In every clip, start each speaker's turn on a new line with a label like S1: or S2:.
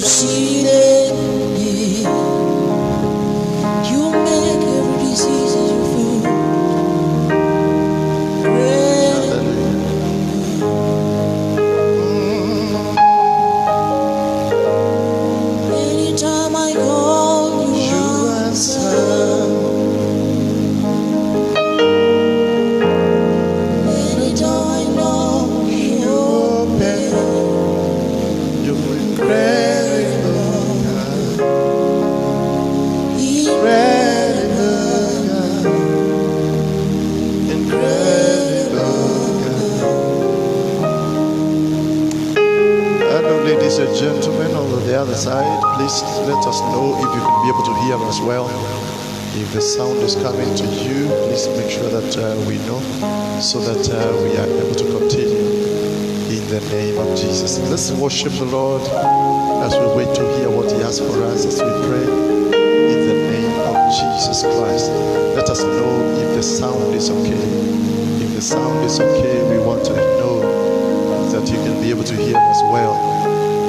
S1: seated here. You make every disease your food. Great. Anytime I call, you answer. Anytime I know you open.
S2: You're incredible, God. Incredible, God. Ladies and gentlemen, on the other side, please let us know if you can be able to hear us well. If the sound is coming to you, please make sure that we know, so that we are able to continue in the name of Jesus. Let's worship the Lord as we wait to hear what He has for us, as we pray in the name of Jesus Christ. Let us know if the sound is okay. If the sound is okay, we want to know that you can be able to hear us well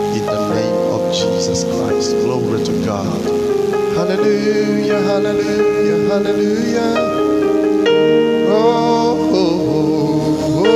S2: in the name of Jesus Christ. Glory to God. Hallelujah, hallelujah, hallelujah. Oh, oh, oh, oh.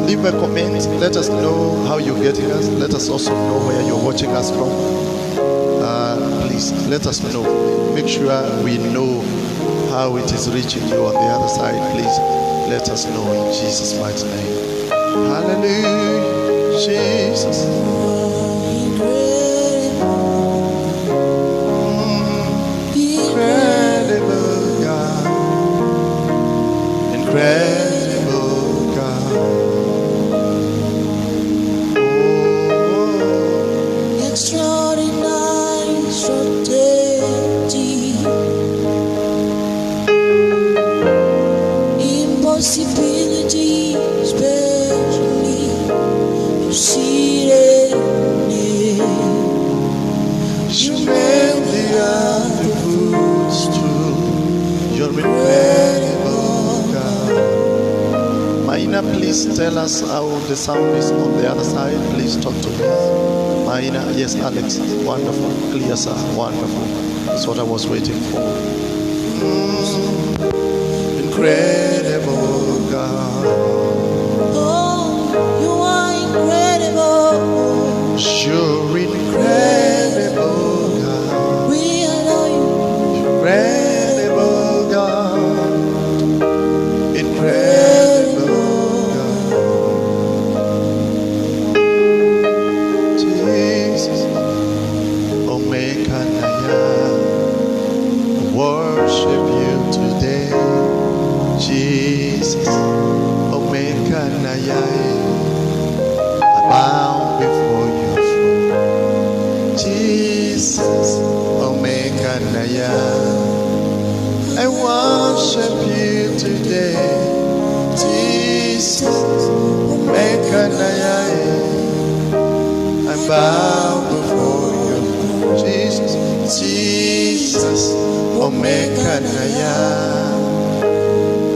S2: Leave a comment. Let us know how you're getting us. Let us also know where you're watching us from. Please let us know. Make sure we know how it is reaching you on the other side. Please let us know in Jesus' mighty name. Hallelujah, Jesus. Incredible God. Incredible God.
S1: Extraordinary strategy. Impossibility, especially you see it.
S2: You made the other footstool. You're incredible, God. Maina, please tell us how the sound is on the other side. Please talk to me. Maina, yes, Alex. Wonderful. Clear, sir. Wonderful. That's what I was waiting for. Incredible, God.
S1: Oh, you are incredible.
S2: You're incredible, God.
S1: We adore you.
S2: Incredible, God. Incredible, God. Jesus, Omega Naya, worship you today. Jesus, Omega Naya, I bow before your throne. Jesus, Omega Naya, I worship you today. Jesus, Omega Naya, I bow before you. Jesus, Jesus, Omega Naya,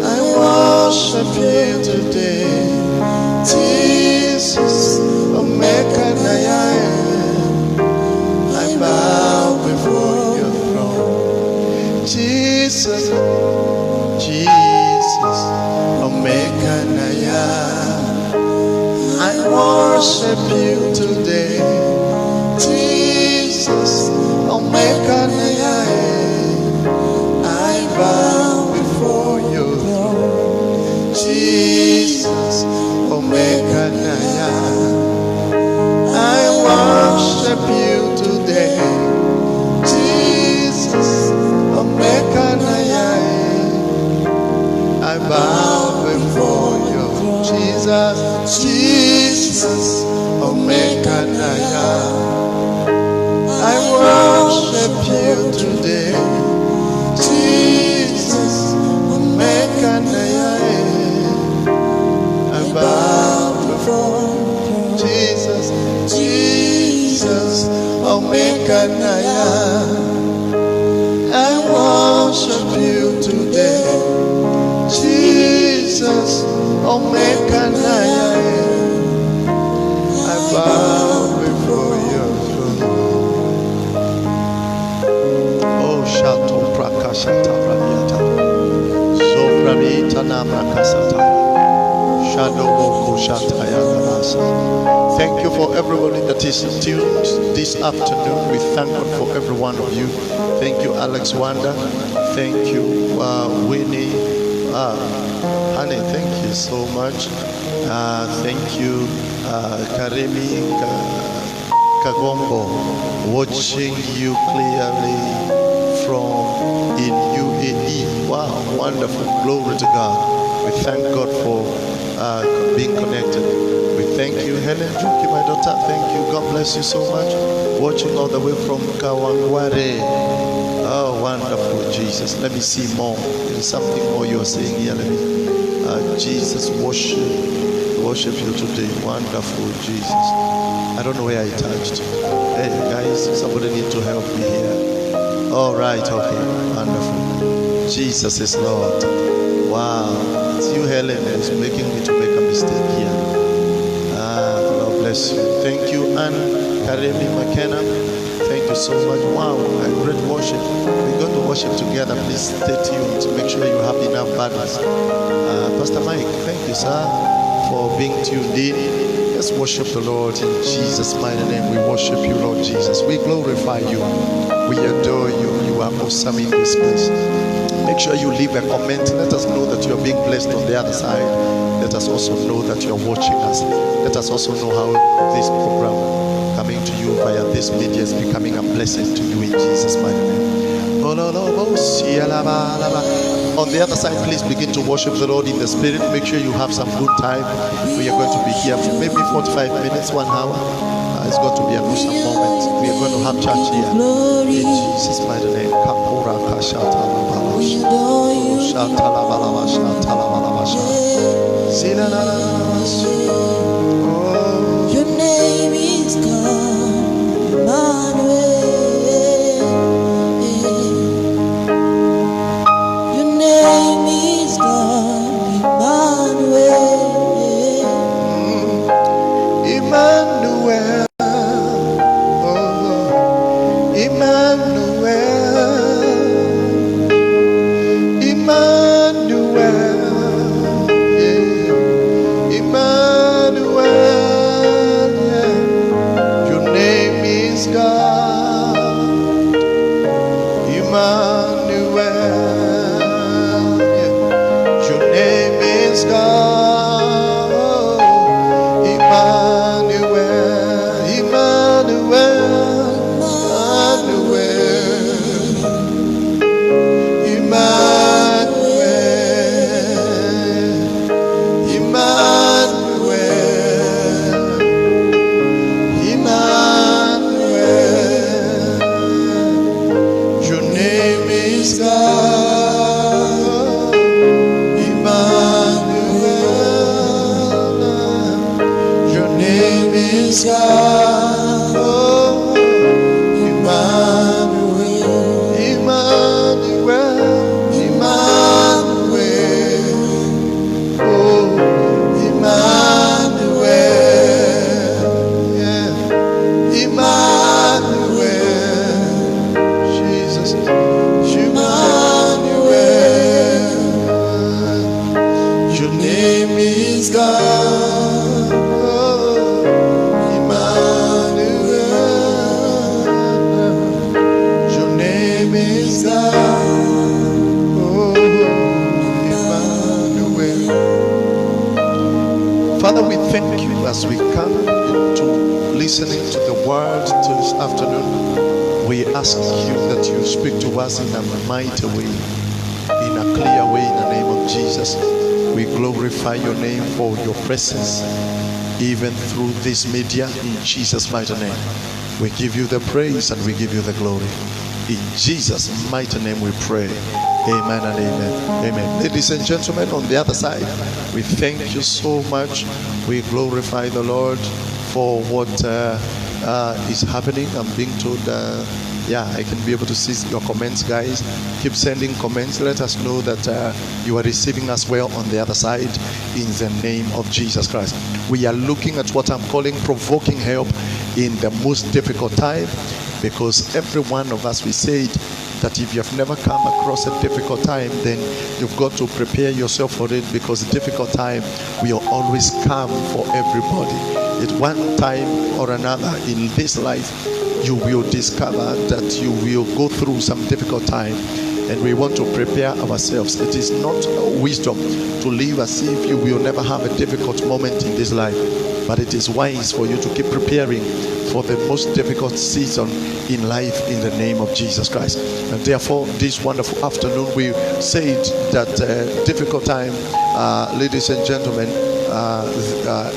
S2: I worship you today. Jesus, Omega Naya, I bow before your throne. Jesus, Jesus, Omega Naya, I worship you today. Jesus, Omega Naya, I bow before your throne. Jesus, Omega Naya, I worship you today. Jesus, I worship you today. Jesus, Omekanaya, I bow before your throne. Oh, Shato Prakashata Prabiata. Sopramita Namrakasata. Shadow Boko Shataya Nabasa. Thank you for everybody that is tuned this afternoon. We thank God for every one of you. Thank you, Alex Wanda. Thank you, Winnie. Honey, thank you so much. Thank you, Karemi Kagombo, watching you clearly from in UAE. Wow, wonderful. Glory to God. We thank God for being connected. We thank you, Helen Juki, my daughter. Thank you. God bless you so much. Watching all the way from Kawangware. Oh, wonderful, Jesus. Let me see more. There is something more you are saying here. Let me. Jesus, worship you today. Wonderful, Jesus. I don't know where I touched. Hey, guys, somebody need to help me here. All right, okay. Wonderful. Jesus is Lord. Wow. It's you, Helen, is making me to make a mistake here. God bless you. Thank you, Anne Karemi McKenna. Thank you so much. Wow, a great worship. We're going to worship together. Please stay tuned to make sure you have enough banners. Pastor Mike, thank you, sir, for being tuned in. Let's worship the Lord in Jesus' mighty name. We worship you, Lord Jesus. We glorify you. We adore you. You are awesome in this place. Make sure you leave a comment. Let us know that you are being blessed on the other side. Let us also know that you are watching us. Let us also know how this program coming to you via this media is becoming a blessing to you in Jesus' mighty name. On the other side, please begin to worship the Lord in the Spirit. Make sure you have some good time. We are going to be here for maybe 45 minutes, 1 hour. It's going to be an awesome moment. We are going to have church here. In Jesus' mighty name. Kapura Kashata
S1: Your name is God, Emmanuel. Your name is God, Emmanuel.
S2: Emmanuel. Oh, Emmanuel. Emmanuel. Yeah. Emmanuel. Yeah. Your name is God. Emmanuel. Yeah. Your name is God. Emmanuel. Emmanuel. Emmanuel. Emmanuel. Your name is God. Emmanuel. Your name is God. Oh, Emmanuel. Emmanuel. Emmanuel. Oh, Emmanuel. Yeah. Emmanuel. Jesus. Emmanuel. Your name is God. Oh, Emmanuel. Your name is God. Oh, Emmanuel. Father, we thank you as we come into listening to the word this afternoon. We ask you that you speak to us in a mighty way, in a clear way, in the name of Jesus. We glorify your name for your presence, even through this media, in Jesus' mighty name. We give you the praise and we give you the glory. In Jesus' mighty name we pray. Amen and amen. Amen. Ladies and gentlemen, on the other side, we thank you so much. We glorify the Lord for what is happening. I'm being told Yeah, I can be able to see your comments, guys. Keep sending comments. Let us know that you are receiving us well on the other side in the name of Jesus Christ. We are looking at what I'm calling provoking help in the most difficult time, because every one of us, we said that if you have never come across a difficult time, then you've got to prepare yourself for it, because a difficult time will always come for everybody. At one time or another in this life, you will discover that you will go through some difficult time, and we want to prepare ourselves. It is not wisdom to live as if you will never have a difficult moment in this life, but it is wise for you to keep preparing for the most difficult season in life in the name of Jesus Christ. And therefore, this wonderful afternoon, we said that difficult time, ladies and gentlemen,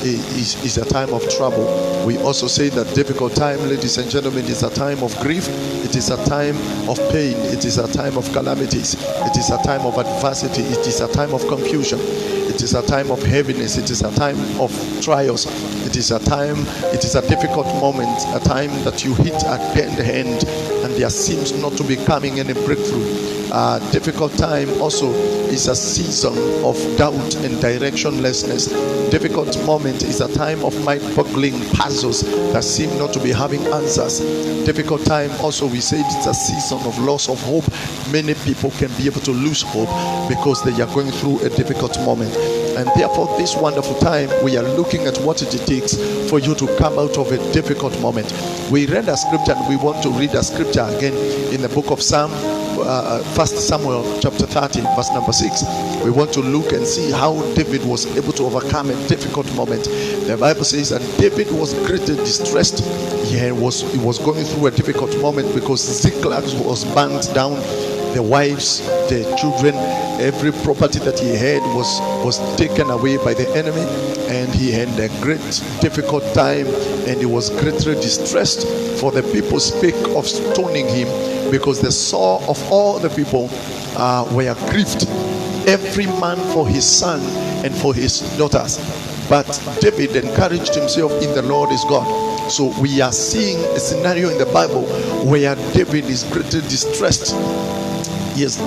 S2: is a time of trouble. We also say that difficult time, ladies and gentlemen, is a time of grief. It is a time of pain. It is a time of calamities. It is a time of adversity. It is a time of confusion. It is a time of heaviness. It is a time of trials. It is a difficult moment, a time that you hit a dead end and there seems not to be coming any breakthrough. Difficult time also is a season of doubt and directionlessness. Difficult moment is a time of mind-boggling puzzles that seem not to be having answers. Difficult time also, we said, it's a season of loss of hope. Many people can be able to lose hope because they are going through a difficult moment. And therefore, this wonderful time, we are looking at what it takes for you to come out of a difficult moment. We read a scripture, and we want to read a scripture again in the book of Psalm, 1 Samuel chapter 30, verse number 6. We want to look and see how David was able to overcome a difficult moment. The Bible says that David was greatly distressed. He was going through a difficult moment because Ziklag was burnt down. The wives, the children, every property that he had was taken away by the enemy, and he had a great difficult time, and he was greatly distressed. For the people speak of stoning him, because the soul of all the people were grieved, every man for his son and for his daughters. But David encouraged himself in the Lord his God. So we are seeing a scenario in the Bible where David is greatly distressed. Yes,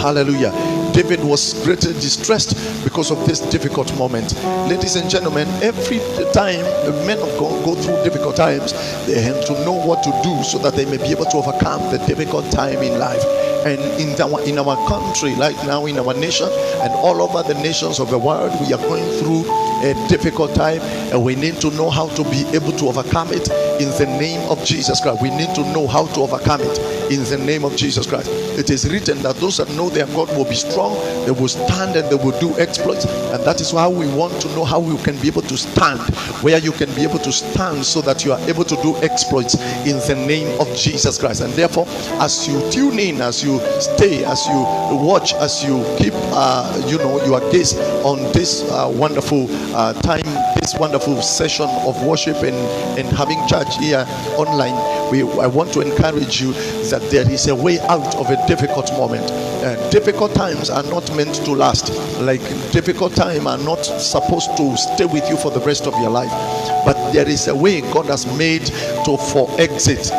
S2: hallelujah. David was greatly distressed because of this difficult moment. Ladies and gentlemen, every time the men of God go through difficult times, they have to know what to do so that they may be able to overcome the difficult time in life. And in our country, right now, in our nation, and all over the nations of the world, we are going through a difficult time, and we need to know how to be able to overcome it in the name of Jesus Christ. We need to know how to overcome it in the name of Jesus Christ. It is written that those that know their God will be strong, they will stand and they will do exploits. And that is why we want to know how you can be able to stand, where you can be able to stand so that you are able to do exploits in the name of Jesus Christ. And therefore, as you tune in, as you stay, as you watch, as you keep your gaze on this wonderful time, this wonderful session of worship and having church here online, I want to encourage you that there is a way out of a difficult moment. Difficult times are not meant to last. Like difficult times are not supposed to stay with you for the rest of your life. But there is a way God has made for exit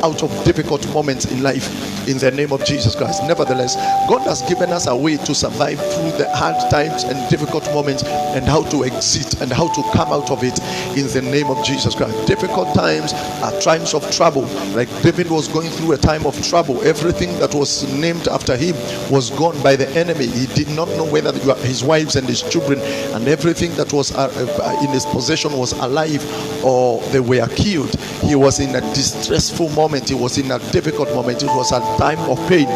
S2: out of difficult moments in life in the name of Jesus Christ. Nevertheless, God has given us a way to survive through the hard times and difficult moments, and how to exit and how to come out of it in the name of Jesus Christ. Difficult times are times of trouble. Like David was going through a time of trouble. Everything that was named after him was gone by the enemy. He did not know whether his wives and his children and everything that was in his possession was alive or they were killed. He was in a distressful moment. He was in a difficult moment. It was a time of pain.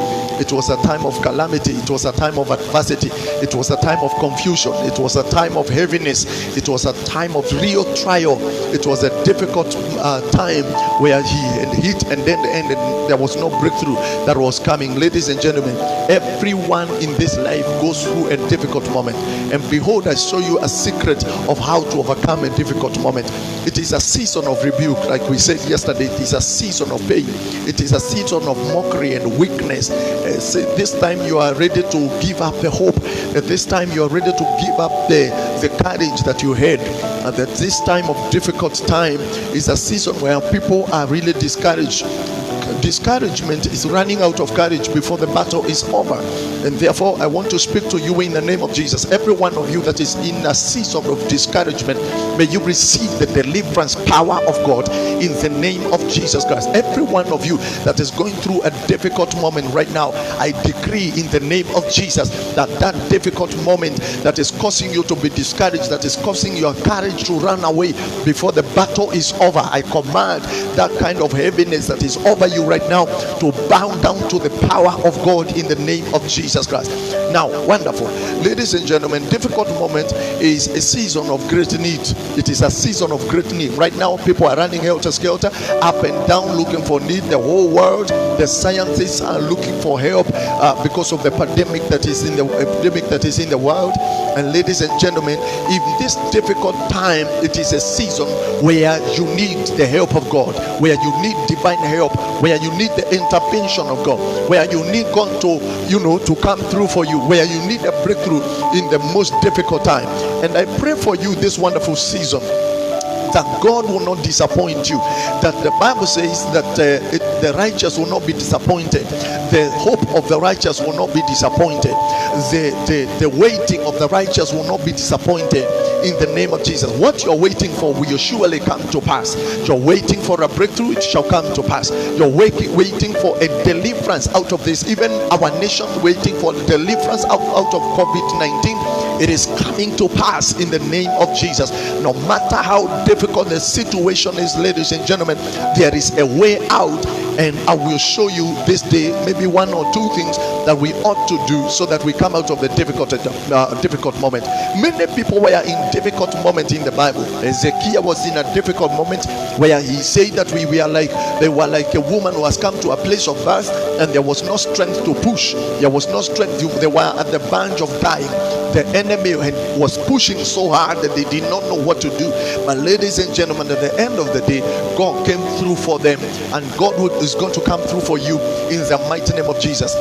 S2: It was a time of calamity. It was a time of adversity. It was a time of confusion. It was a time of heaviness. It was a time of real trial. It was a difficult time where he had hit and then the end, and there was no breakthrough that was coming. Ladies and gentlemen, everyone in this life goes through a difficult moment. And behold, I show you a secret of how to overcome a difficult moment. It is a season of rebuke, like we said yesterday. It is a season of pain. It is a season of mockery and weakness. This time you are ready to give up the hope. This time you are ready to give up the courage that you had. That this time of difficult time is a season where people are really discouraged. Discouragement is running out of courage before the battle is over. And therefore I want to speak to you in the name of Jesus. Every one of you that is in a season of discouragement, may you receive the deliverance power of God in the name of Jesus Christ. Every one of you that is going through a difficult moment right now, I decree in the name of Jesus that difficult moment that is causing you to be discouraged, that is causing your courage to run away before the battle is over, I command that kind of heaviness that is over you right now to bow down to the power of God in the name of Jesus Christ. Now, wonderful. Ladies and gentlemen, difficult moment is a season of great need. It is a season of great need. Right now, people are running helter-skelter, up and down, looking for need. The whole world, the scientists are looking for help because of the pandemic that is in the world. And ladies and gentlemen, in this difficult time, it is a season where you need the help of God, where you need divine help, where you need the intervention of God, where you need God to come through for you, where you need a breakthrough in the most difficult time. And I pray for you this wonderful season that God will not disappoint you, that the Bible says that the righteous will not be disappointed, the hope of the righteous will not be disappointed, the waiting of the righteous will not be disappointed in the name of Jesus. What you're waiting for will surely come to pass. You're waiting for a breakthrough, it shall come to pass. You're waiting for a deliverance out of this. Even our nation waiting for deliverance out of COVID-19. It is coming to pass in the name of Jesus. No matter how difficult the situation is, ladies and gentlemen, there is a way out, and I will show you this day maybe one or two things that we ought to do so that we come out of the difficult moment. Many people were in difficult moment in the Bible. Ezekiel was in a difficult moment where he said that they were like a woman who has come to a place of birth and there was no strength to push. There was no strength. They were at the verge of dying. The enemy was pushing so hard that they did not know what to do. But ladies and gentlemen, at the end of the day, God came through for them, and God is going to come through for you in the mighty name of Jesus.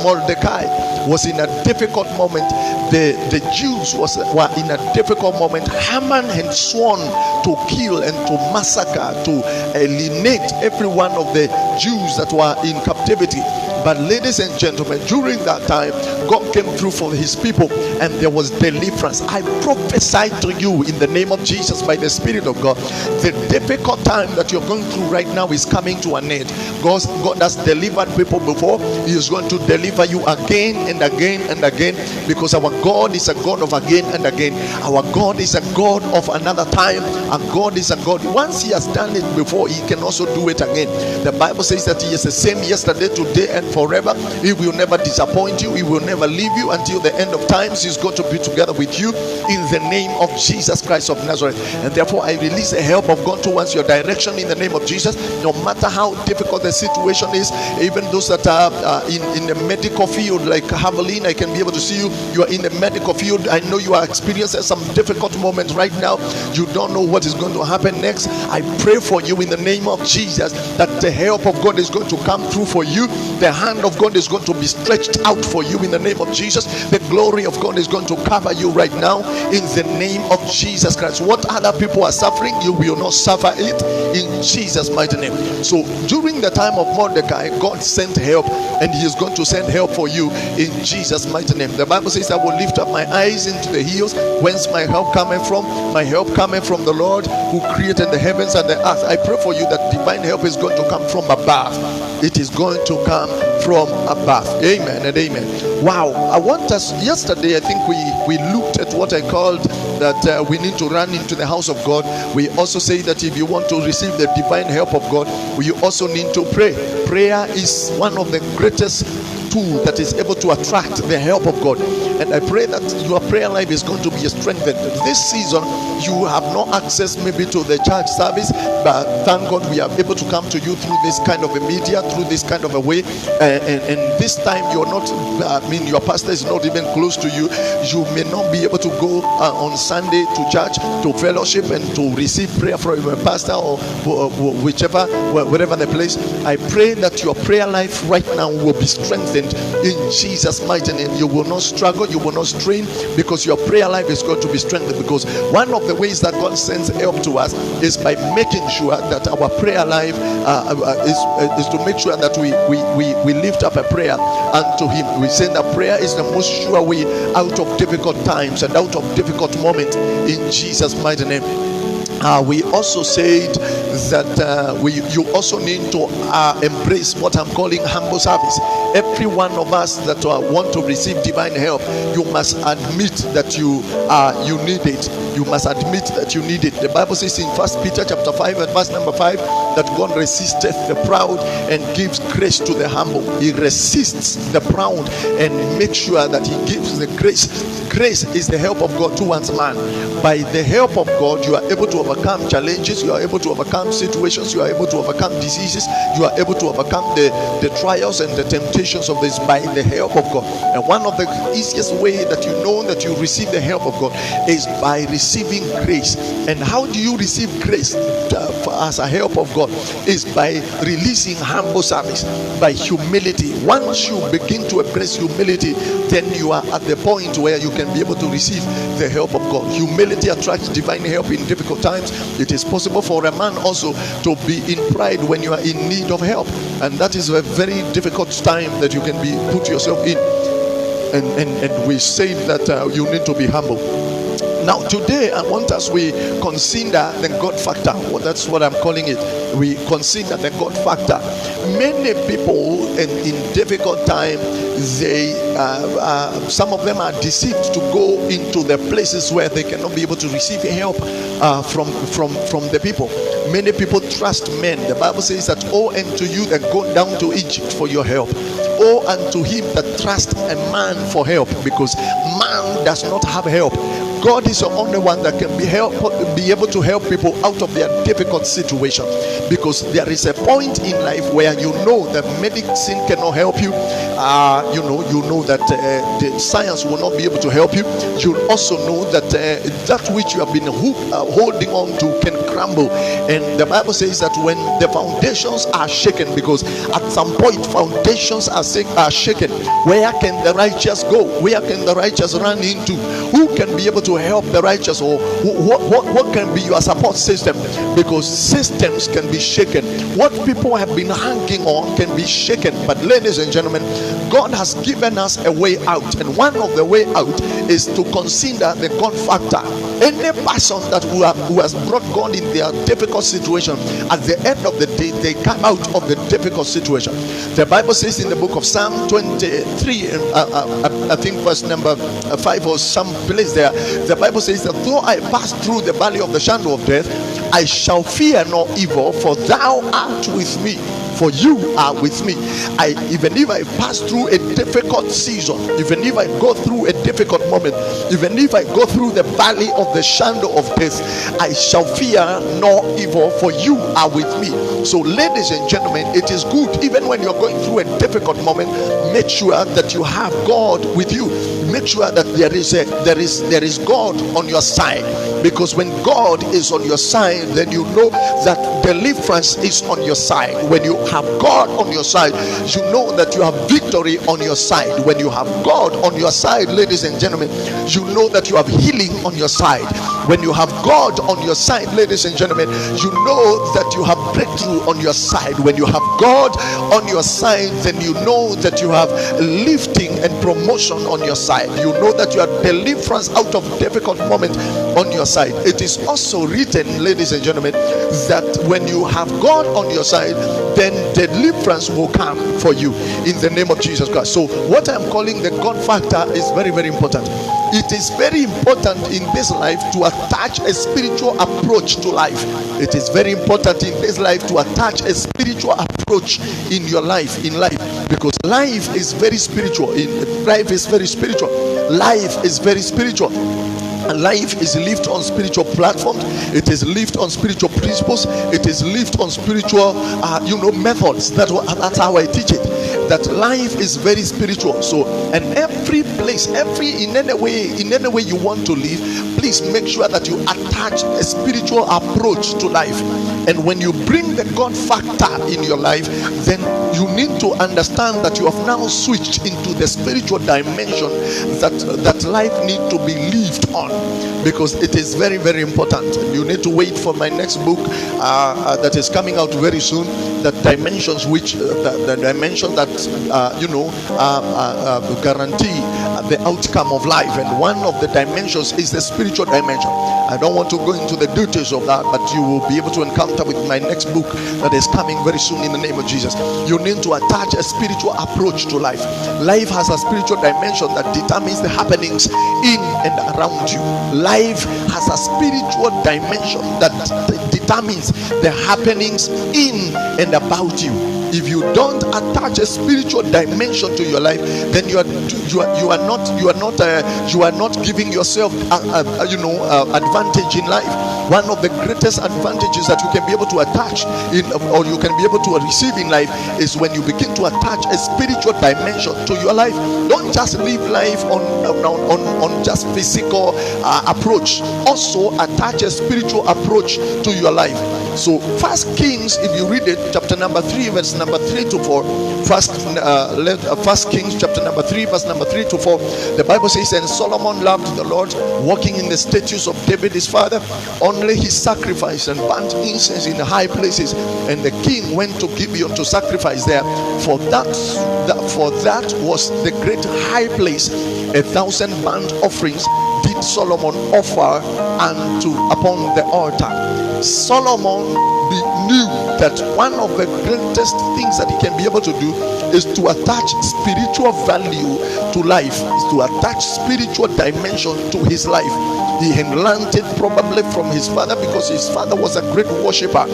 S2: Mordecai was in a difficult moment. The Jews were in a difficult moment. Haman had sworn to kill and to massacre, to eliminate every one of the Jews that were in captivity. But ladies and gentlemen, during that time, God came through for his people and there was deliverance. I prophesy to you in the name of Jesus by the Spirit of God, the difficult time that you're going through right now is coming to an end. God has delivered people before. He is going to deliver you again and again and again, because our God is a God of again and again. Our God is a God of another time, and God is a God. Once he has done it before, he can also do it again. The Bible says that he is the same yesterday, today, and forever. He will never disappoint you. He will never leave you until the end of times. He's going to be together with you in the name of Jesus Christ of Nazareth. And therefore I release the help of God towards your direction in the name of Jesus. No matter how difficult the situation is, even those that are in the medical field, like Haveline, I can be able to see you. You are in the medical field. I know you are experiencing some difficult moments right now. You don't know what is going to happen next. I pray for you in the name of Jesus that the help of God is going to come through for you. The hand of God is going to be stretched out for you in the name of Jesus. The glory of God is going to cover you right now in the name of Jesus Christ. What other people are suffering, you will not suffer it in Jesus' mighty name. So during the time of Mordecai, God sent help, and he is going to send help for you in Jesus' mighty name. The Bible says, I will lift up my eyes into the hills. Whence my help coming from? My help coming from the Lord who created the heavens and the earth. I pray for you that divine help is going to come from above. It is going to come from above. Amen and amen. Wow. I want us, yesterday I think we looked at what I called that we need to run into the house of God. We also say that if you want to receive the divine help of God, you also need to pray. Prayer is one of the greatest tools that is able to attract the help of God. And I pray that your prayer life is going to be strengthened. This season, you have no access maybe to the church service, but thank God we are able to come to you through this kind of a media, through this kind of a way. And this time you're not, your pastor is not even close to you. You may not be able to go on Sunday to church, to fellowship, and to receive prayer from your pastor or whichever, wherever the place. I pray that your prayer life right now will be strengthened in Jesus' mighty name. You will not struggle, you will not strain, because your prayer life is going to be strengthened. Because one of the ways that God sends help to us is by making sure that our prayer life is to make sure that we lift up a prayer unto Him. We say that prayer is the most sure way out of difficult times and out of difficult moments in Jesus' mighty name. We also said that you also need to embrace what I'm calling humble service. Every one of us that want to receive divine help, you must admit that you need it. You must admit that you need it. The Bible says in 1 Peter chapter 5 and verse number 5 that God resisteth the proud and gives grace to the humble. He resists the proud and makes sure that He gives the grace. Grace is the help of God towards man. By the help of God, you are able to overcome challenges, you are able to overcome situations, you are able to overcome diseases, you are able to overcome the trials and the temptations of this by the help of God. And one of the easiest way that you know that you receive the help of God is by receiving grace. And how do you receive grace as a help of God? Is by releasing humble service, by humility. Once you begin to embrace humility, then you are at the point where you can be able to receive the help of God. Humility attracts divine help in difficult times. It is possible for a man also to be in pride when you are in need of help, and that is a very difficult time that you can be put yourself in. And we say that you need to be humble. Now today I want us we consider the God factor. Well, that's what I'm calling it. We consider the God factor. Many people in difficult time, they some of them are deceived to go into the places where they cannot be able to receive help from the people. Many people trust men. The Bible says that, "Oh, unto you that go down to Egypt for your help. Oh, unto him that trust a man for help," because man does not have help. God is the only one that can be able to help people out of their difficult situation. Because there is a point in life where you know that medicine cannot help you. You know that the science will not be able to help you. You also know that that which you have been holding on to can crumble. And the Bible says that when the foundations are shaken, because at some point foundations are shaken, where can the righteous go? Where can the righteous run into? Who can be able to help the righteous? Or what can be your support system? Because systems can be shaken. What people have been hanging on can be shaken. But ladies and gentlemen, God has given us a way out, and one of the way out is to consider the God factor. Any person who has brought God in their difficult situation, at the end of the day they come out of the difficult situation. The Bible says in the book of Psalm 23, I think verse number 5 or some place there, the Bible says that though I pass through the valley of the shadow of death, I shall fear no evil, for thou art with me. For you are with me. Even if I pass through a difficult season, even if I go through a difficult moment, even if I go through the valley of the shadow of death, I shall fear no evil, for you are with me. So ladies and gentlemen, it is good, even when you're going through a difficult moment, make sure that you have God with you. Make sure that there is God on your side. Because when God is on your side, then you know that deliverance is on your side. When you have God on your side, you know that you have victory on your side. When you have God on your side, ladies and gentlemen, you know that you have healing on your side. When you have God on your side, ladies and gentlemen, you know that you have breakthrough on your side. When you have God on your side, then you know that you have lifting and promotion on your side. You know that you have deliverance out of difficult moment on your side. It is also written, ladies and gentlemen, that when you have God on your side, then deliverance will come for you in the name of Jesus Christ. So what I'm calling the God factor is very, very important. It is very important in this life to attach a spiritual approach to life. It is very important in this life to attach a spiritual approach in your life, because life is very spiritual. Life is very spiritual. life is very spiritual. And life is lived on spiritual platforms. It is lived on spiritual principles. It is lived on spiritual, methods. That's how I teach it. That life is very spiritual. So, and every place, in any way you want to live, please make sure that you attach a spiritual approach to life. And when you bring the God factor in your life, then you need to understand that you have now switched into the spiritual dimension that life needs to be lived on, because it is very, very important. You need to wait for my next book that is coming out very soon. The dimensions the dimension that guarantee the outcome of life, and one of the dimensions is the spiritual dimension. I don't want to go into the details of that, but you will be able to encounter with my next book that is coming very soon in the name of Jesus. You need to attach a spiritual approach to life. Life has a spiritual dimension that determines the happenings in and around you. Life has a spiritual dimension that determines the happenings in and about you. If you don't attach a spiritual dimension to your life, then you are not giving yourself advantage in life. One of the greatest advantages that you can be able to attach or you can be able to receive in life is when you begin to attach a spiritual dimension to your life. Don't just live life on just physical approach. Also attach a spiritual approach to your life. So First Kings, if you read it, chapter number 3, verse number 3 to 4. First Kings chapter number 3, verse number 3 to 4. The Bible says, and Solomon loved the Lord, walking in the statutes of David his father. Only he sacrificed and burnt incense in the high places, and the king went to Gibeon to sacrifice there. For that was the great high place. 1,000 burnt offerings did Solomon offer upon the altar. Solomon knew that one of the greatest things that he can be able to do is to attach spiritual value to life, is to attach spiritual dimension to his life. He had learned it probably from his father, because his father was a great worshiper.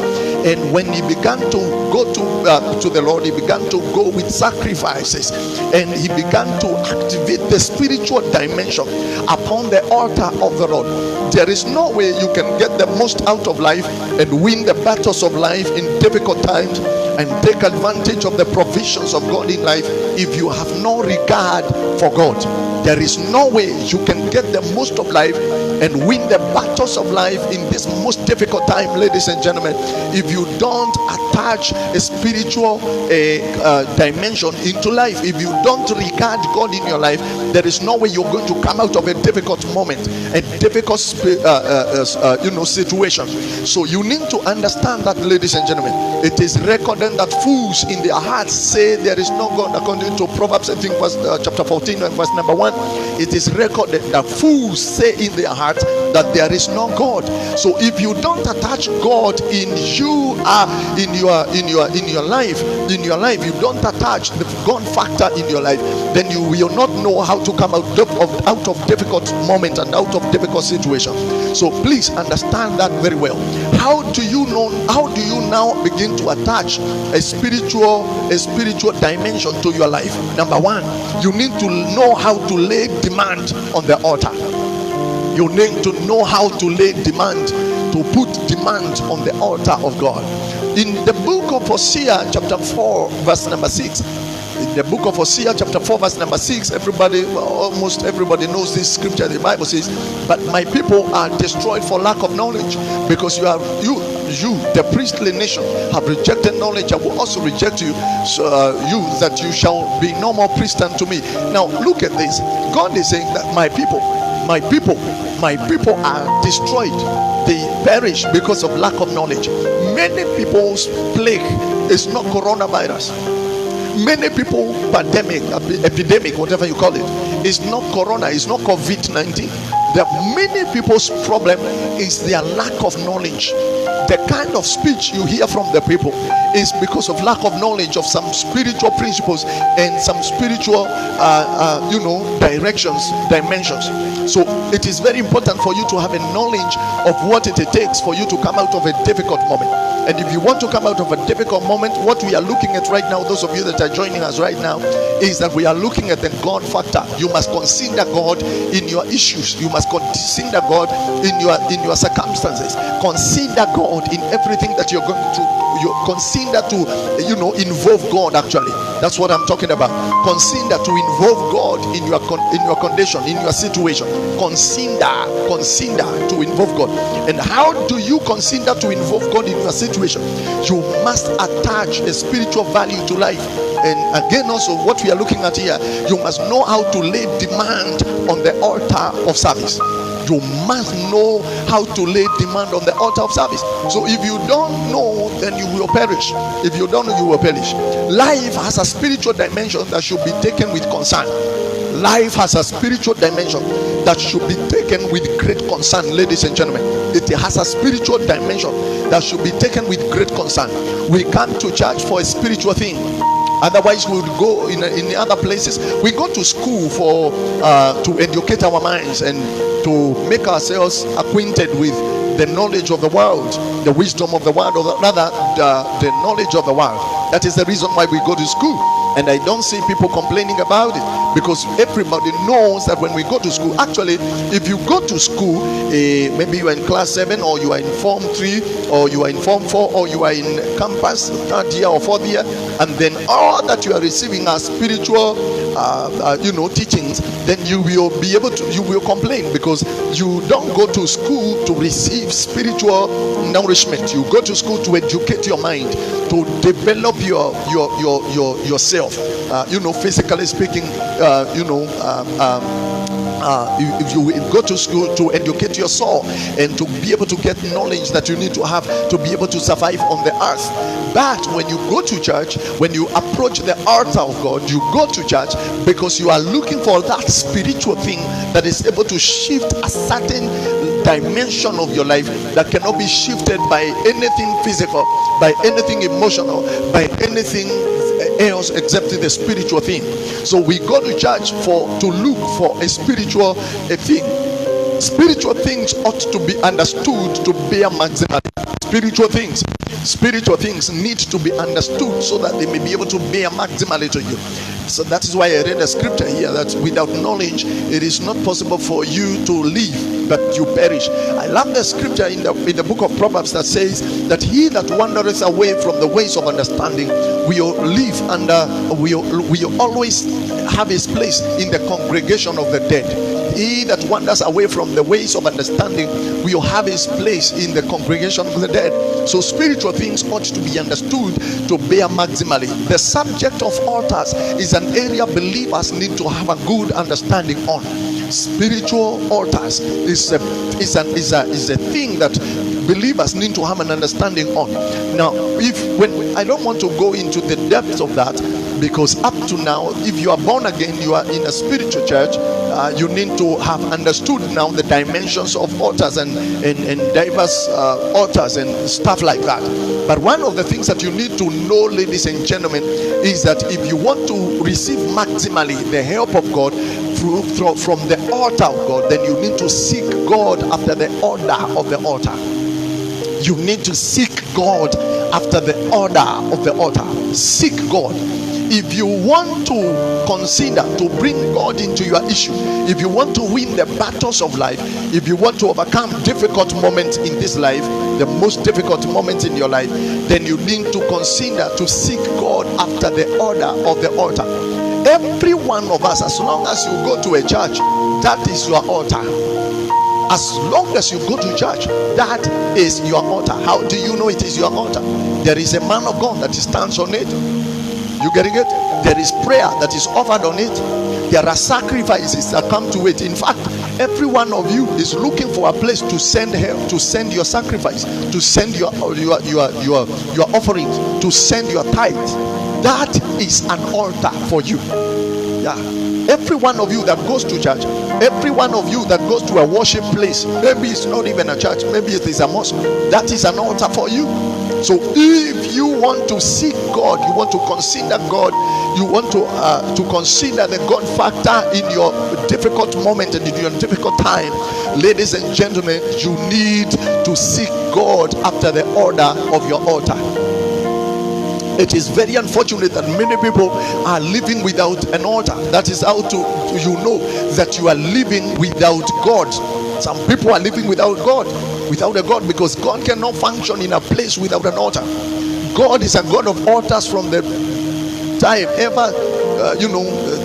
S2: And when he began to go to the Lord, he began to go with sacrifices, and he began to activate the spiritual dimension upon the altar of the Lord. There is no way you can get the most out of life and win the battles of life in difficult times and take advantage of the provisions of God in life if you have no regard for God. There is no way you can get the most of life and win the battles of life in this most difficult time, ladies and gentlemen, if you don't attach a spiritual dimension into life. If you don't regard God in your life, there is no way you're going to come out of a difficult moment, a difficult situation. So you need to understand that, ladies and gentlemen. It is recorded that fools in their hearts say there is no God, according to Proverbs, I think chapter 14 and verse number 1. It is recorded that fools say in their heart that there is no God. So if you don't attach God in your life, you don't attach the God factor in your life, then you will not know how to come out of difficult moment and out of difficult situation. So please understand that very well. How do you now begin to attach a spiritual dimension to your life? Number one, you need to know how to lay demand on the altar. You need to know how to lay demand, to put demand on the altar of God. In the book of Hosea chapter 4 verse number 6, in the book of Hosea chapter 4 verse number 6, almost everybody knows this scripture. The Bible says, but my people are destroyed for lack of knowledge, because you, the priestly nation, have rejected knowledge. I will also reject you, that you shall be no more priest unto me. Now look at this. God is saying that my people are destroyed. They perish because of lack of knowledge. Many people's plague is not coronavirus. Many people epidemic, whatever you call it, is not corona, is not COVID-19. Many people's problem is their lack of knowledge. the kind of speech you hear from the people is because of lack of knowledge of some spiritual principles and some spiritual directions, dimensions. So it is very important for you to have a knowledge of what it takes for you to come out of a difficult moment. And if you want to come out of a difficult moment, what we are looking at right now, those of you that are joining us right now, is that we are looking at the God factor. You must consider God in your issues. You must consider God in your circumstances. Consider God in everything that you're going through. You consider to involve God. Actually, that's what I'm talking about. Consider to involve God in your condition, in your situation. Consider to involve God. And how do you consider to involve God in your situation? You must attach a spiritual value to life. And again, also what we are looking at here, you must know how to lay demand on the altar of service. You must know how to lay demand on the altar of service. So if you don't know, then you will perish. If you don't know, you will perish. Life has a spiritual dimension that should be taken with concern. Life has a spiritual dimension that should be taken with great concern, ladies and gentlemen. It has a spiritual dimension that should be taken with great concern. We come to church for a spiritual thing. Otherwise, we would go in other places. We go to school for to educate our minds and to make ourselves acquainted with the knowledge of the world, the wisdom of the world, or rather the knowledge of the world. That is the reason why we go to school. And I don't see people complaining about it, because everybody knows that when we go to school, actually, if you go to school, maybe you are in class 7, or you are in form 3, or you are in form 4, or you are in campus 3rd year or 4th year, and then all that you are receiving are spiritual teachings, then you will complain, because you don't go to school to receive spiritual nourishment. You go to school to educate your mind, to develop yourself, physically speaking. If you go to school to educate your soul and to be able to get knowledge that you need to have to be able to survive on the earth. But when you go to church, when you approach the altar of God, you go to church because you are looking for that spiritual thing that is able to shift a certain dimension of your life that cannot be shifted by anything physical, by anything emotional, by anything else except the spiritual thing. So we go to church to look for a spiritual thing. Spiritual things ought to be understood to bear maximally. Spiritual things need to be understood so that they may be able to bear maximally to you. So that is why I read a scripture here that without knowledge it is not possible for you to live, but you perish. I love the scripture in the book of Proverbs that says that he that wandereth away from the ways of understanding will always have his place in the congregation of the dead. He that wanders away from the ways of understanding will have his place in the congregation of the dead. So spiritual things ought to be understood to bear maximally. The subject of altars is an area believers need to have a good understanding on. Spiritual altars is a thing that believers need to have an understanding on. Now, when I don't want to go into the depths of that, because up to now, if you are born again, you are in a spiritual church, you need to have understood now the dimensions of altars and diverse altars and stuff like that. But one of the things that you need to know, ladies and gentlemen, is that if you want to receive maximally the help of God from the altar of God, then you need to seek God after the order of the altar. You need to seek God after the order of the altar. Seek God. If you want to consider to bring God into your issue, if you want to win the battles of life, if you want to overcome difficult moments in this life, the most difficult moments in your life, then you need to consider to seek God after the order of the altar. Every one of us, as long as you go to a church, that is your altar. As long as you go to church, that is your altar. How do you know it is your altar? There is a man of God that stands on it. You getting it? There is prayer that is offered on it. There are sacrifices that come to it. In fact, every one of you is looking for a place to send help, to send your sacrifice, to send your offerings, to send your tithes. that is an altar for you. Yeah. Every one of you that goes to church, every one of you that goes to a worship place, maybe it's not even a church, maybe it is a mosque, that is an altar for you. So if you want to seek God, you want to consider God, you want to consider the God factor in your difficult moment and in your difficult time, ladies and gentlemen, you need to seek God after the order of your altar. It is very unfortunate that many people are living without an altar. That is how you know that you are living without God. Some people are living without God, without a God, because God cannot function in a place without an altar. God is a God of altars from the time ever,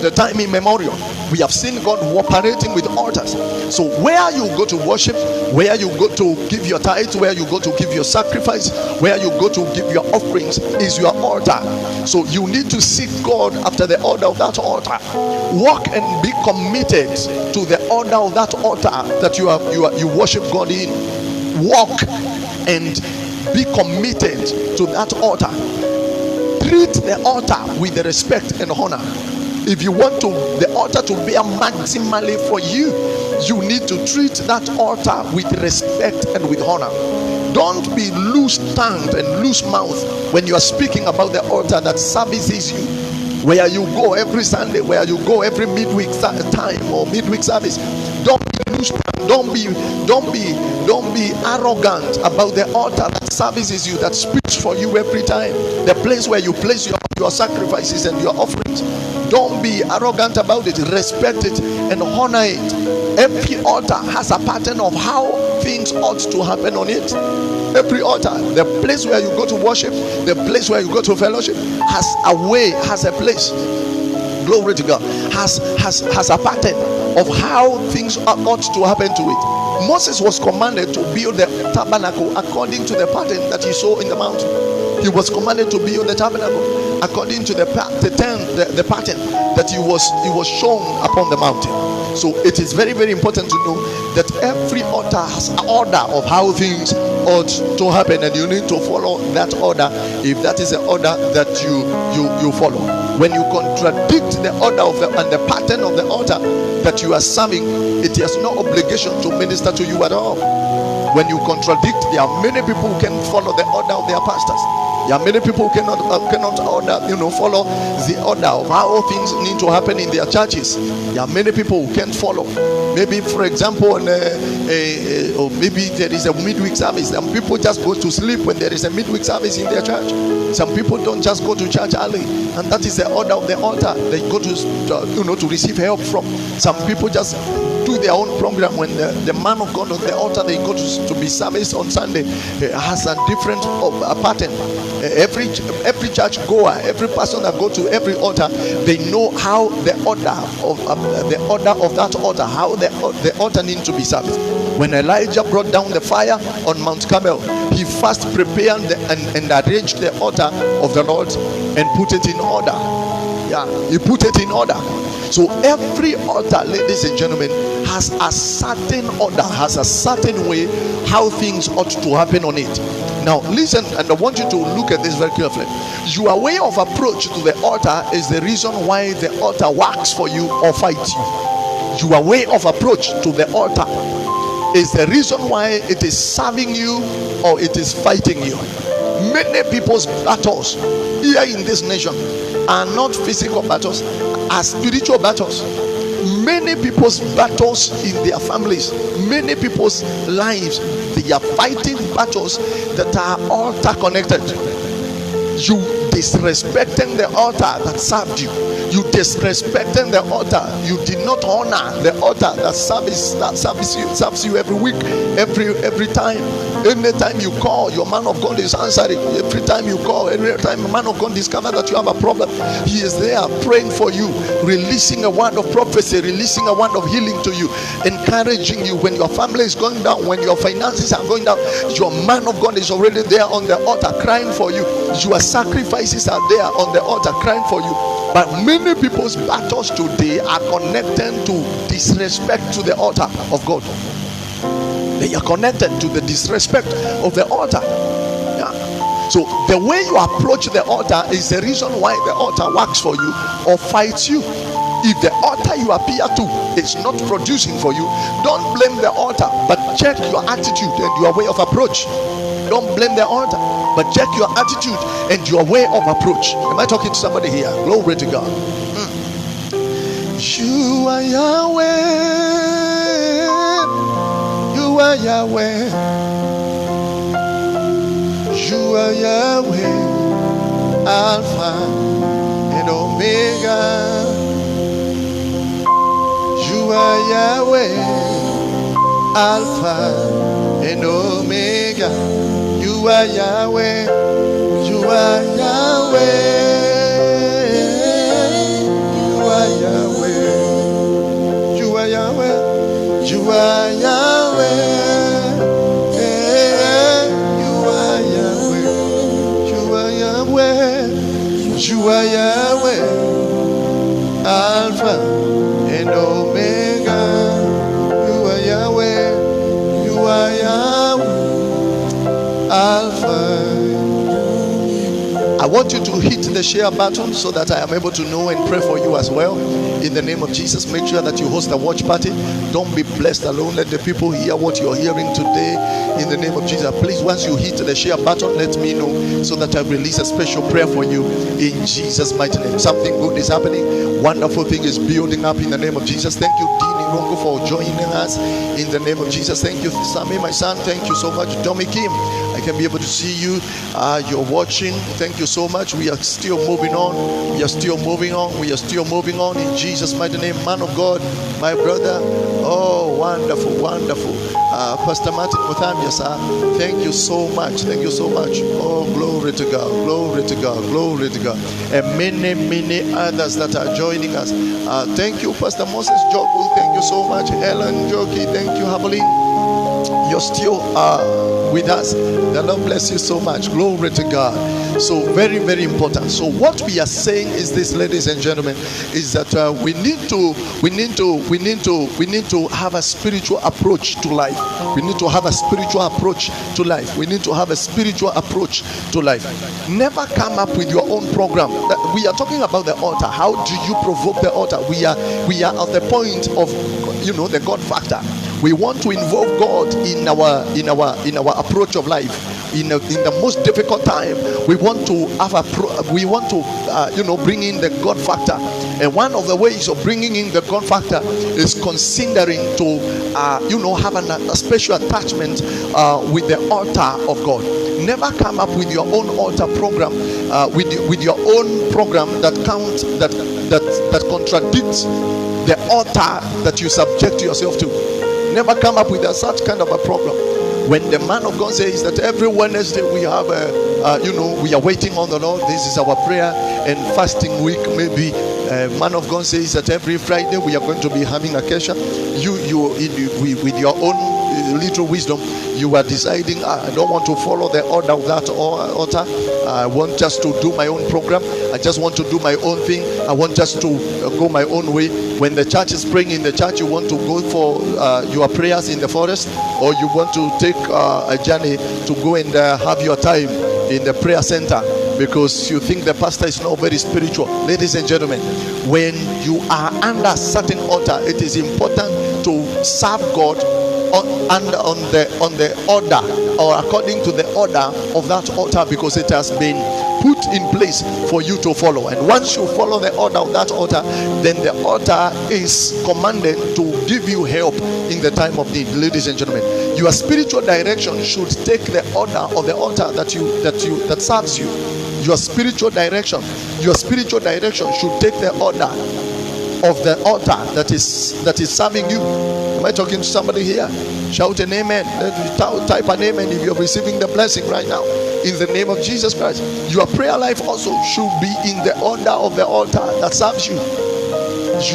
S2: the time immemorial. We have seen God operating with altars. So where you go to worship, where you go to give your tithe, where you go to give your sacrifice, where you go to give your offerings is your altar. So you need to seek God after the order of that altar. Walk and be committed to the order of that altar that you worship God in. Walk and be committed to that altar. Treat the altar with the respect and honor. If you want the altar to bear maximally for you, you need to treat that altar with respect and with honor. Don't be loose-tongued and loose-mouthed when you are speaking about the altar that services you. Where you go every Sunday, where you go every midweek time or midweek service, don't be loose-tongued. Don't be arrogant about the altar that services you, that speaks for you every time. The place where you place your sacrifices and your offerings. Don't be arrogant about it. Respect it and honor it. Every altar has a pattern of how things ought to happen on it. Every altar, the place where you go to worship, the place where you go to fellowship, has a way, has a place. Glory to God. Has a pattern of how things ought to happen to it. Moses was commanded to build the tabernacle according to the pattern that he saw in the mountain. He was commanded to build the tabernacle according to the pattern that he was shown upon the mountain. So it is very, very important to know that every altar has an order of how things ought to happen, and you need to follow that order if that is the order that you follow. When you contradict the order and the pattern of the altar that you are serving, it has no obligation to minister to you at all. When you contradict, there are many people who can follow the order of their pastors. There are many people who cannot follow the order of how things need to happen in their churches. There are many people who can't follow. Maybe, for example, or maybe there is a midweek service. Some people just go to sleep when there is a midweek service in their church. Some people don't just go to church early, and that is the order of the altar. They go to receive help from. Some people just do their own program. When the man of God on the altar, they go to be service on Sunday, has a different pattern. Every church goer, every person that go to every altar, they know how the order of that altar, how the altar needs to be served. When Elijah brought down the fire on Mount Carmel, he first prepared and arranged the altar of the Lord and put it in order. Yeah, he put it in order. So every altar, ladies and gentlemen, has a certain order, has a certain way how things ought to happen on it. Now listen, and I want you to look at this very carefully. Your way of approach to the altar is the reason why the altar works for you or fights you. Your way of approach to the altar is the reason why it is serving you or it is fighting you. Many people's battles here in this nation are not physical battles, are spiritual battles. Many people's battles in their families, many people's lives, they are fighting battles that are altar connected. You disrespecting the altar that served you. You disrespecting the altar. You did not honor the altar that serves you every week, every time. Anytime you call, your man of God is answering. Every time you call, every time a man of God discovers that you have a problem, he is there praying for you, releasing a word of prophecy, releasing a word of healing to you, encouraging you when your family is going down, when your finances are going down. Your man of God is already there on the altar crying for you. Your sacrifices are there on the altar crying for you. But many people's battles today are connected to disrespect to the altar of God. They are connected to the disrespect of the altar. Yeah. So the way you approach the altar is the reason why the altar works for you or fights you. If the altar you appear to is not producing for you, don't blame the altar, but check your attitude and your way of approach. Don't blame the altar, but check your attitude and your way of approach. Am I talking to somebody here? Glory to God. You are Yahweh. You are Yahweh. You are Yahweh, Alpha and Omega. You are Yahweh, Alpha and Omega. You are Yahweh. You are Yahweh. You are Yahweh. You are Yahweh. You are Yahweh. You are Yahweh, Alpha and Omega. You are Yahweh. You are Yahweh, Alpha. I want you to hit the share button so that I am able to know and pray for you as well. In the name of Jesus, make sure that you host a watch party. Don't be blessed alone. Let the people hear what you're hearing today. In the name of Jesus, please, once you hit the share button, let me know so that I release a special prayer for you in Jesus' mighty name. Something good is happening. Wonderful thing is building up in the name of Jesus. Thank you, Dean Rongo, for joining us in the name of Jesus. Thank you, Sami, my son. Thank you so much, Domi Kim. I can be able to see you. You're watching. Thank you so much. We are still moving on. We are still moving on. We are still moving on in Jesus' mighty name. Man of God, my brother. Oh, wonderful, wonderful. Pastor Martin Muthamya, sir. Thank you so much. Thank you so much. Oh, glory to God. Glory to God. Glory to God. And many, many others that are joining us. Thank you, Pastor Moses Joku. Thank you so much. Ellen Joki. Thank you, Habalin. You're still with us. The Lord bless you so much. Glory to God. So very, very important. So what we are saying is this, ladies and gentlemen, is that we need to have a spiritual approach to life. We need to have a spiritual approach to life. We need to have a spiritual approach to life. Never come up with your own program. We are talking about the altar. How do you provoke the altar? We are at the point of, the God factor. We want to involve God in our approach of life. In the most difficult time, we want to bring in the God factor. And one of the ways of bringing in the God factor is considering to have a special attachment with the altar of God. Never come up with your own altar program, with your own program that contradicts the altar that you subject yourself to. Never come up with such kind of a problem. When the man of God says that every Wednesday we have we are waiting on the Lord, this is our prayer and fasting week, maybe man of God says that every Friday we are going to be having a kesha. With your own little wisdom, you are deciding, I don't want to follow the order of that altar. I want just to do my own program. I just want to do my own thing. I want just to go my own way. When the church is praying in the church, you want to go for your prayers in the forest, or you want to take a journey to go and have your time in the prayer center because you think the pastor is not very spiritual. Ladies and gentlemen, when you are under a certain altar, it is important to serve God on the order, or according to the order of that altar, because it has been put in place for you to follow. And once you follow the order of that altar, then the altar is commanded to give you help in the time of need. Ladies and gentlemen, your spiritual direction should take the order of the altar that serves you. Your spiritual direction should take the order of the altar that is serving you. Am I talking to somebody here? Shout an amen. Type an amen if you're receiving the blessing right now. In the name of Jesus Christ. Your prayer life also should be in the order of the altar that serves you.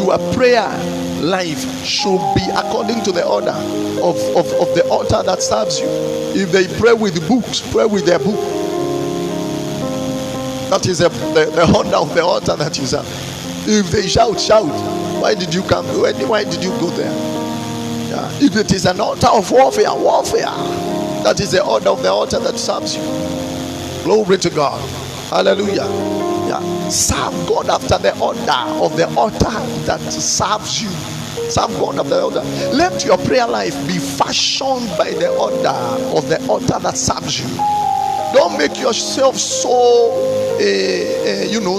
S2: Your prayer life should be according to the order of the altar that serves you. If they pray with books, pray with their book. That is the order of the altar that you serve. If they shout. Why did you come? Why did you go there? Yeah. If it is an altar of warfare, that is the order of the altar that serves you. Glory to God. Hallelujah. Yeah. Serve God after the order of the altar that serves you. Serve God after the order. Let your prayer life be fashioned by the order of the altar that serves you. Don't make yourself so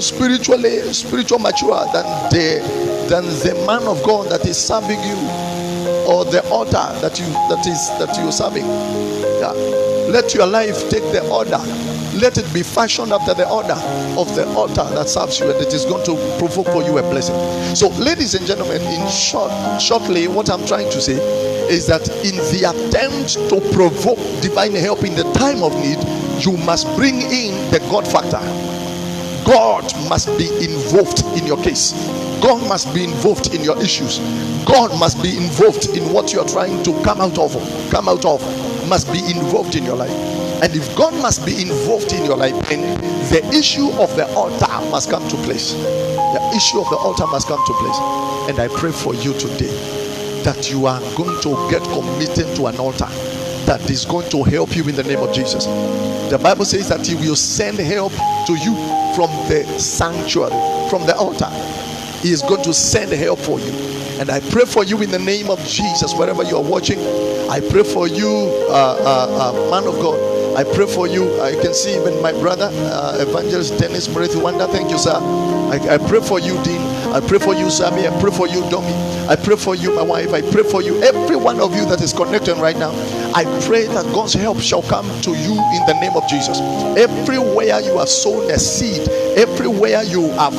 S2: spiritual mature than the man of God that is serving you, or the altar that you're serving. Yeah. Let your life take the order. Let it be fashioned after the order of the altar that serves you, and it is going to provoke for you a blessing. So, ladies and gentlemen, shortly, what I'm trying to say is that in the attempt to provoke divine help in the time of need, you must bring in the God factor. God must be involved in your case. God must be involved in your issues. God must be involved in what you're trying to come out of. Must be involved in your life. And if God must be involved in your life, then the issue of the altar must come to place. The issue of the altar must come to place. And I pray for you today that you are going to get committed to an altar that is going to help you in the name of Jesus. The Bible says that He will send help to you from the sanctuary, from the altar. He is going to send help for you. And I pray for you in the name of Jesus, wherever you are watching. I pray for you, man of God. I pray for you. I can see even my brother, Evangelist Dennis Murethiwanda. Thank you, sir. I pray for you, Dean. I pray for you, Sami. I pray for you, Domi. I pray for you, my wife. I pray for you, every one of you that is connected right now. I pray that God's help shall come to you in the name of Jesus. Everywhere you have sown a seed, everywhere you have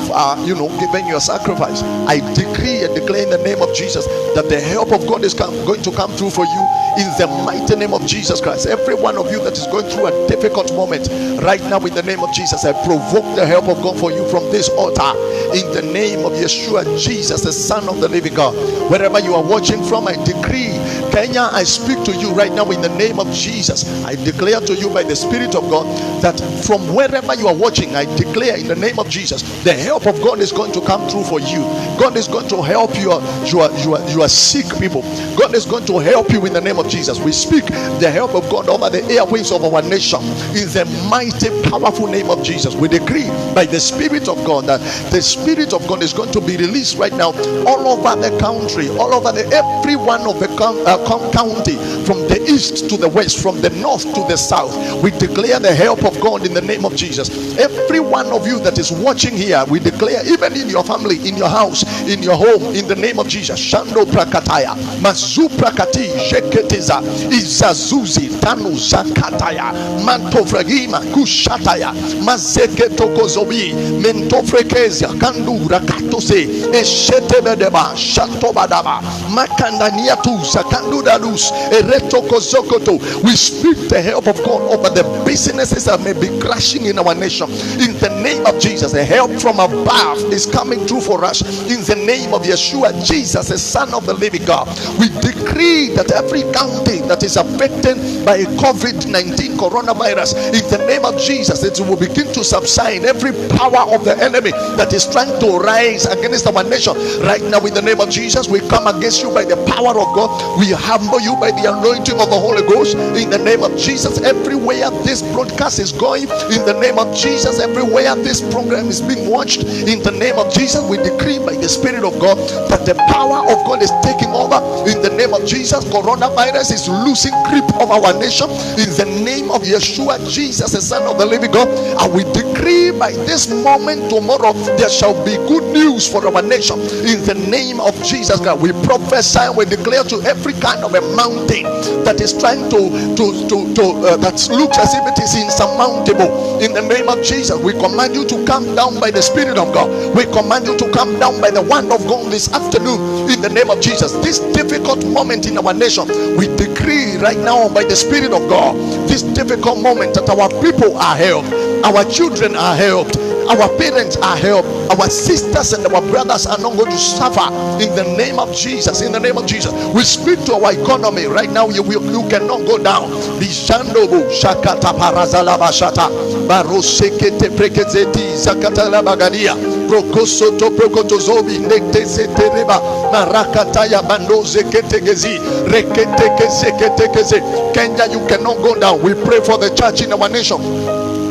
S2: given your sacrifice, I decree and declare in the name of Jesus that the help of God is going to come through for you in the mighty name of Jesus Christ. Every one of you that is going through a difficult moment right now, in the name of Jesus, I provoke the help of God for you from this altar in the name of Yeshua Jesus, the Son of the living God. Wherever you are watching from, I decree, Kenya, I speak to you right now in the name of Jesus. I declare to you by the Spirit of God that from wherever you are watching, I declare in the name of Jesus, the help of God is going to come through for you. God is going to help you are sick people. God is going to help you in the name of Jesus. We speak the help of God over the airways of our nation in the mighty, powerful name of Jesus. We decree by the Spirit of God that the Spirit of God is going to be released right now all over the country, all over every one of the county, from the east to the west, from the north to the south. We declare the help of God in the name of Jesus. Every one of you that is watching here, we declare, even in your family, in your house, in your home, in the name of Jesus. Shando prakataya, mazu prakati, jeketeza, izazuzi, tanu zakataya, mantofragima, kushataya, mazeketokozobi, mentofrekezia, kandu rakatose, eshetebedeba, shatobadaba, makandaniatu, zakandudalus, eretokozokoto. We speak the help of God over the businesses that may be crashing in our nation. In the name of Jesus, the help from above is coming through for us. In the name of Yeshua Jesus, the Son of the living God, we decree that every county that is affected by COVID-19 coronavirus, in the name of Jesus, it will begin to subside. Every power of the enemy that is trying to rise against our nation right now, in the name of Jesus, we come against you by the power of God. We humble you by the anointing of the Holy Ghost in the name of Jesus. Everywhere this broadcast is going, in the name of Jesus, everywhere this program is being watched, in the name of Jesus, we decree by the Spirit of God that the power of God is taking over in the name of Jesus. Coronavirus is losing grip of our nation in the name of Yeshua Jesus, the Son of the living God. And we decree by this moment tomorrow there shall be good news for our nation in the name of Jesus God. We prophesy and we declare to every kind of a mountain that is trying that looks as if it is insurmountable, in the name of Jesus, we command you to come down by the Spirit of God. We command you to come down by the word of God this afternoon in the name of Jesus. This difficult moment in our nation, we decree right now by the Spirit of God, this difficult moment, that our people are helped, our children are helped, our parents are helped, our sisters and our brothers are not going to suffer in the name of Jesus. In the name of Jesus, we speak to our economy right now. You cannot go down. Bishandobu shakata parazalaba shata barosekete prekezeti zakatala bagadia prokosoto prokotozobi nektesetereba marakataya bandoze ketegezi reketekezeketekeze. Kenya, you cannot go down. We pray for the church in our nation.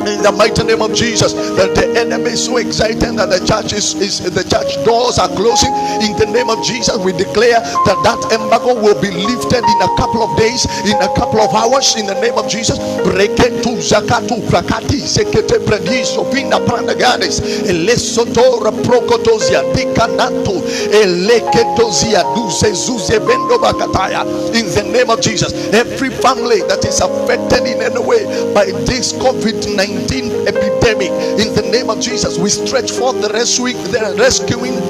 S2: In the mighty name of Jesus, that the enemy is so excited that the church doors are closing. In the name of Jesus, we declare that embargo will be lifted in a couple of days, in a couple of hours. In the name of Jesus, breketu zakatu prakati sekete prediso vinda pranaganes elesotora prokotozia dikanato eleketozia duze zuze bendo bakataya. In the name of Jesus, every family that is affected in any way by this COVID-19 epidemic, in the name of Jesus, we stretch forth the rescuing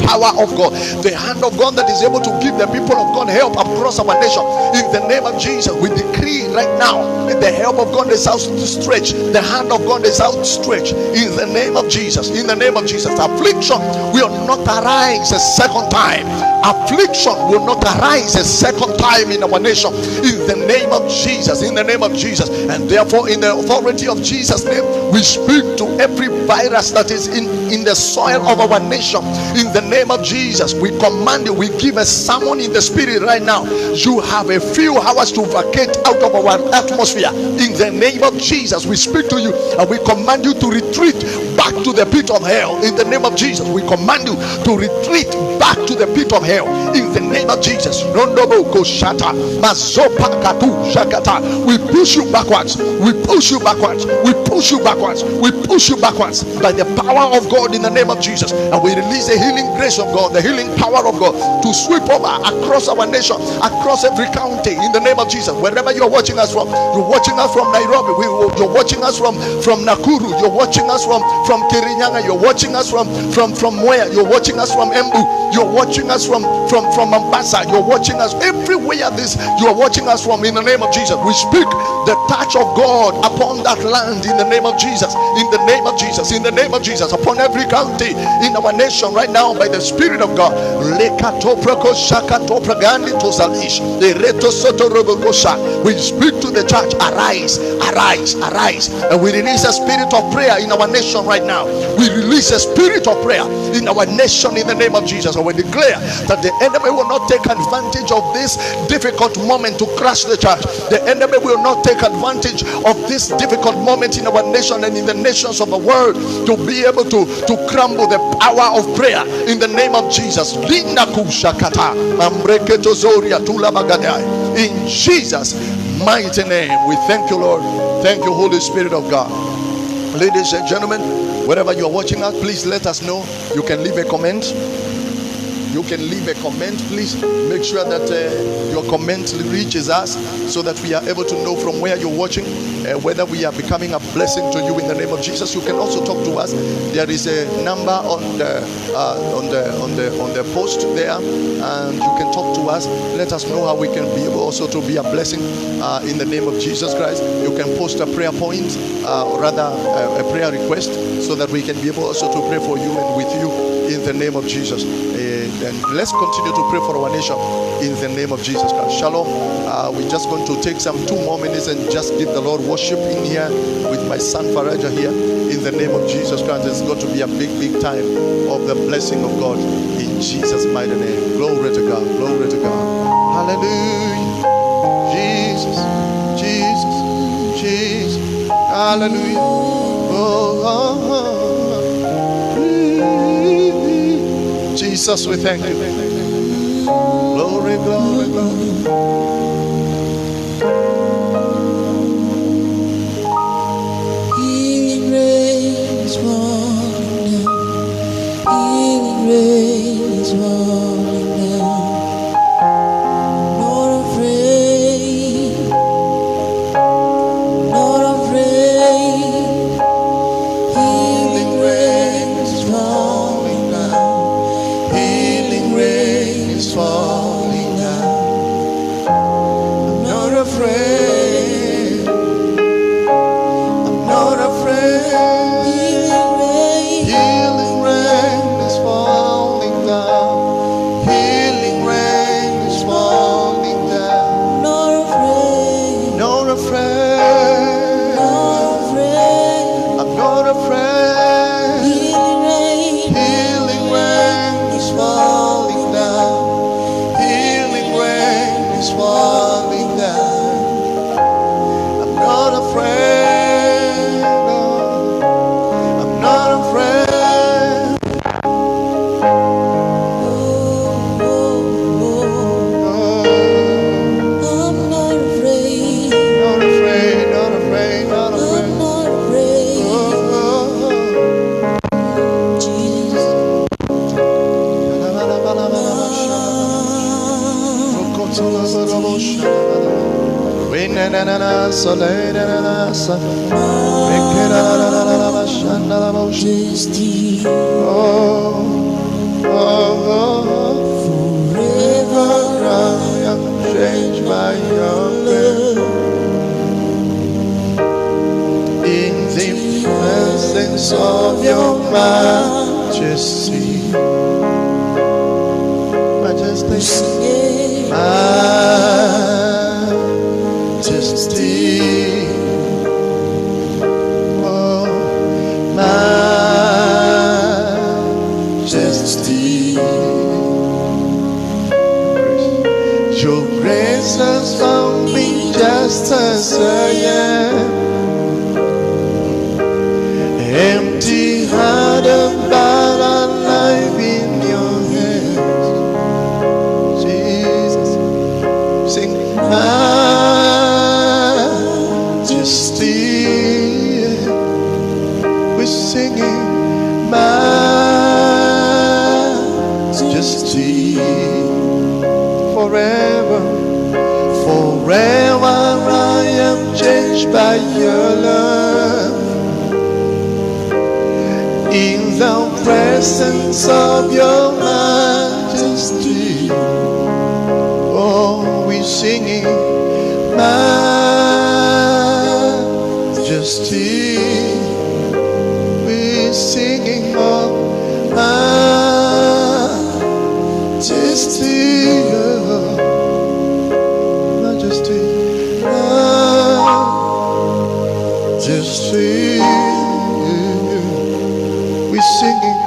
S2: power of God, the hand of God that is able to give the people of God help across our nation. In the name of Jesus, we decree right now the help of God is outstretched, the hand of God is outstretched. In the name of Jesus, in the name of Jesus, affliction will not arise a second time. Affliction will not arise a second time in our nation. In the name of Jesus, in the name of Jesus, and therefore in the authority of Jesus' name, we speak to every virus that is in the soil of our nation. In the name of Jesus, we command you, we give a summon in the spirit right now. You have a few hours to vacate out of our atmosphere. In the name of Jesus, we speak to you and we command you to retreat back to the pit of hell. In the name of Jesus, we command you to retreat back to the pit of hell. In the name of Jesus, we push you backwards. We push you backwards. We push you backwards. We push you backwards by the power of God in the name of Jesus. And we release the healing grace of God, the healing power of God to sweep over across our nation, across every county in the name of Jesus. Wherever you're watching us from, you're watching us from Nairobi, you're watching us from Nakuru, you're watching us from Kirinyaga, you're watching us from where? You're watching us from Embu, you're watching us from Mombasa, you're watching us everywhere you're watching us from. In the name of Jesus, we speak the touch of God upon that land in the name of Jesus, in the name of Jesus, in the name of Jesus, upon every county in our nation right now by the Spirit of God. We speak to the church, arise, arise, arise, and we release a spirit of prayer in our nation right now. We release a spirit of prayer in our nation in the name of Jesus, and we declare that the enemy will not take advantage of this difficult moment to crush the church. The enemy will not take advantage of this difficult moment in our nation and in the nations of the world to be able to crumble the power of prayer in the name of Jesus. In Jesus' mighty name, we thank you, Lord. Thank you, Holy Spirit of God. Ladies and gentlemen, wherever you are watching us, please let us know. You can leave a comment. You can leave a comment. Please make sure that your comment reaches us so that we are able to know from where you're watching whether we are becoming a blessing to you in the name of Jesus. You can also talk to us. There is a number on the post there, and you can talk to us. Let us know how we can be able also to be a blessing in the name of Jesus Christ. You can post a prayer point, or rather a prayer request, so that we can be able also to pray for you and with you in the name of Jesus. And let's continue to pray for our nation in the name of Jesus Christ. Shalom. We're just going to take some 2 more minutes and just give the Lord worship in here with my son Faraja here in the name of Jesus Christ. It's going to be a big time of the blessing of God in Jesus' mighty name. Glory to God. Glory to God. Hallelujah. Jesus. Jesus. Jesus. Hallelujah. Oh. Jesus, we thank you. Glory, glory, glory.
S1: Healing rain is falling down. Healing rain is falling down. Not afraid. Not afraid. Healing rain is falling down. Healing rain is falling down. I'm not afraid. I'm not afraid. Healing rain.
S2: Healing rain is falling down.
S1: Majesty,
S2: Forever I am changed by your love. In the presence of your majesty, majesty, majesty, oh, majesty. Your grace has found me just as I am. Empty-hearted but alive in your hands. Jesus, sing majesty. We're singing majesty. Forever, forever I am changed by your love. In the presence of your majesty, oh, we're singing majesty. We're singing of majesty, oh, majesty, majesty. We're singing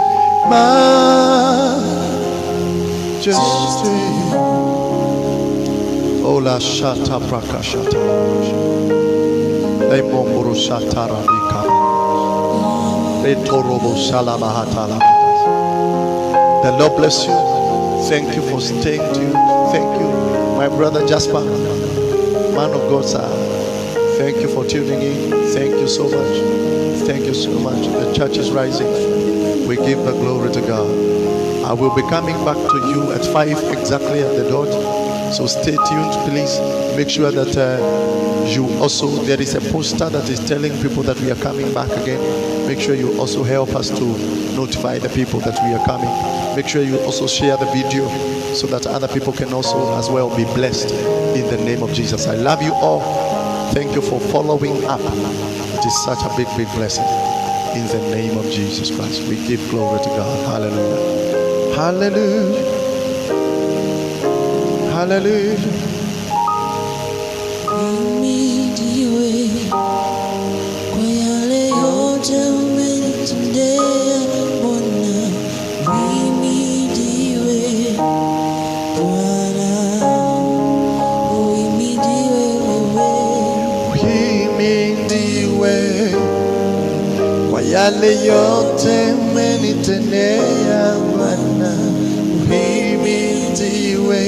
S2: majesty. Ola shata prakashata. Lemomuru shatara nikara. Retorobo salamahatala. The Lord bless you. Thank you for staying tuned. Thank you, my brother Jasper, man of God, sir. Thank you for tuning in. Thank you so much. Thank you so much. The church is rising. We give the glory to God. I will be coming back to you at 5 exactly at the dot. So stay tuned, please. Make sure that you also, there is a poster that is telling people that we are coming back again. Make sure you also help us to notify the people that we are coming. Make sure you also share the video so that other people can also as well be blessed in the name of Jesus. I love you all. Thank you for following up. It is such a big blessing. In the name of Jesus Christ, we give glory to God. Hallelujah. Hallelujah. Hallelujah.
S1: Imidiwe kwa yale yote umenitendea Bwana. Imidiwe Bwana, uimidiwe wewe.
S2: Uhimidiwe kwa yale yote umenitendea Bwana. Uhimidiwe